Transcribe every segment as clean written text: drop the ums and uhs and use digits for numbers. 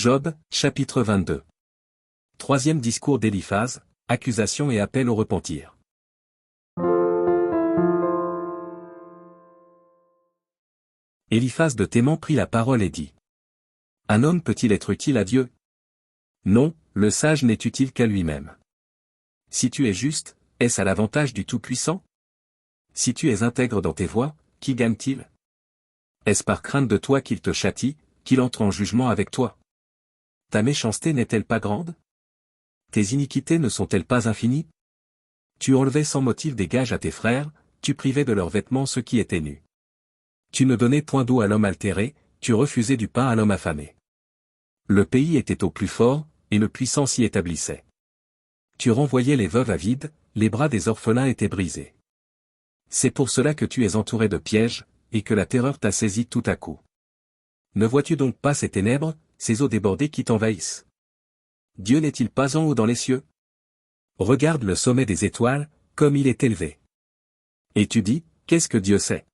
Job, chapitre 22. Troisième discours d'Éliphaz, accusation et appel au repentir. Éliphaz de Théman prit la parole et dit. Un homme peut-il être utile à Dieu? Non, le sage n'est utile qu'à lui-même. Si tu es juste, est-ce à l'avantage du Tout-Puissant? Si tu es intègre dans tes voies, qui gagne-t-il? Est-ce par crainte de toi qu'il te châtie, qu'il entre en jugement avec toi? Ta méchanceté n'est-elle pas grande? Tes iniquités ne sont-elles pas infinies? Tu enlevais sans motif des gages à tes frères, tu privais de leurs vêtements ceux qui étaient nus. Tu ne donnais point d'eau à l'homme altéré, tu refusais du pain à l'homme affamé. Le pays était au plus fort, et le puissant s'y établissait. Tu renvoyais les veuves à vide, les bras des orphelins étaient brisés. C'est pour cela que tu es entouré de pièges, et que la terreur t'a saisi tout à coup. Ne vois-tu donc pas ces ténèbres, ces eaux débordées qui t'envahissent? Dieu n'est-il pas en haut dans les cieux? Regarde le sommet des étoiles, comme il est élevé. Et tu dis, qu'est-ce que Dieu sait?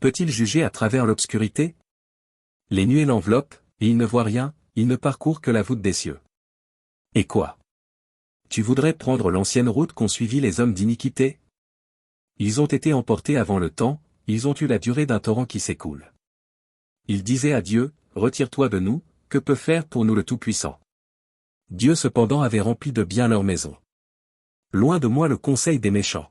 Peut-il juger à travers l'obscurité? Les nuées l'enveloppent, et il ne voit rien, il ne parcourt que la voûte des cieux. Et quoi? Tu voudrais prendre l'ancienne route qu'ont suivie les hommes d'iniquité? Ils ont été emportés avant le temps, ils ont eu la durée d'un torrent qui s'écoule. Ils disaient à Dieu, retire-toi de nous, que peut faire pour nous le Tout-Puissant? Dieu cependant avait rempli de bien leur maison. Loin de moi le conseil des méchants.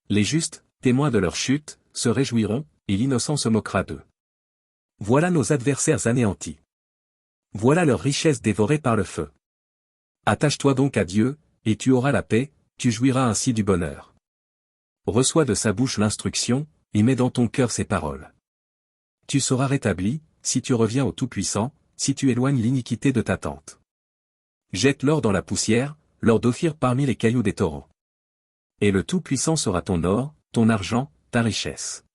Les justes, témoins de leur chute, se réjouiront, et l'innocent se moquera d'eux. Voilà nos adversaires anéantis. Voilà leur richesse dévorée par le feu. Attache-toi donc à Dieu, et tu auras la paix, tu jouiras ainsi du bonheur. Reçois de sa bouche l'instruction, et mets dans ton cœur ses paroles. Tu seras rétabli, si tu reviens au Tout-Puissant, si tu éloignes l'iniquité de ta tente. Jette l'or dans la poussière, l'or d'Ophir parmi les cailloux des torrents. Et le Tout-Puissant sera ton or, ton argent, ta richesse.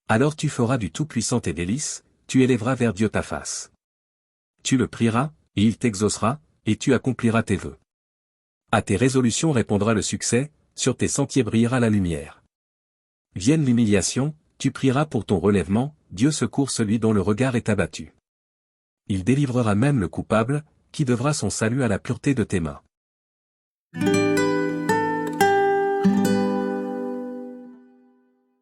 Alors tu feras du Tout-Puissant tes délices, tu élèveras vers Dieu ta face. Tu le prieras, et il t'exaucera, et tu accompliras tes vœux. À tes résolutions répondra le succès, sur tes sentiers brillera la lumière. Vienne l'humiliation, tu prieras pour ton relèvement, Dieu secourt celui dont le regard est abattu. Il délivrera même le coupable, qui devra son salut à la pureté de tes mains.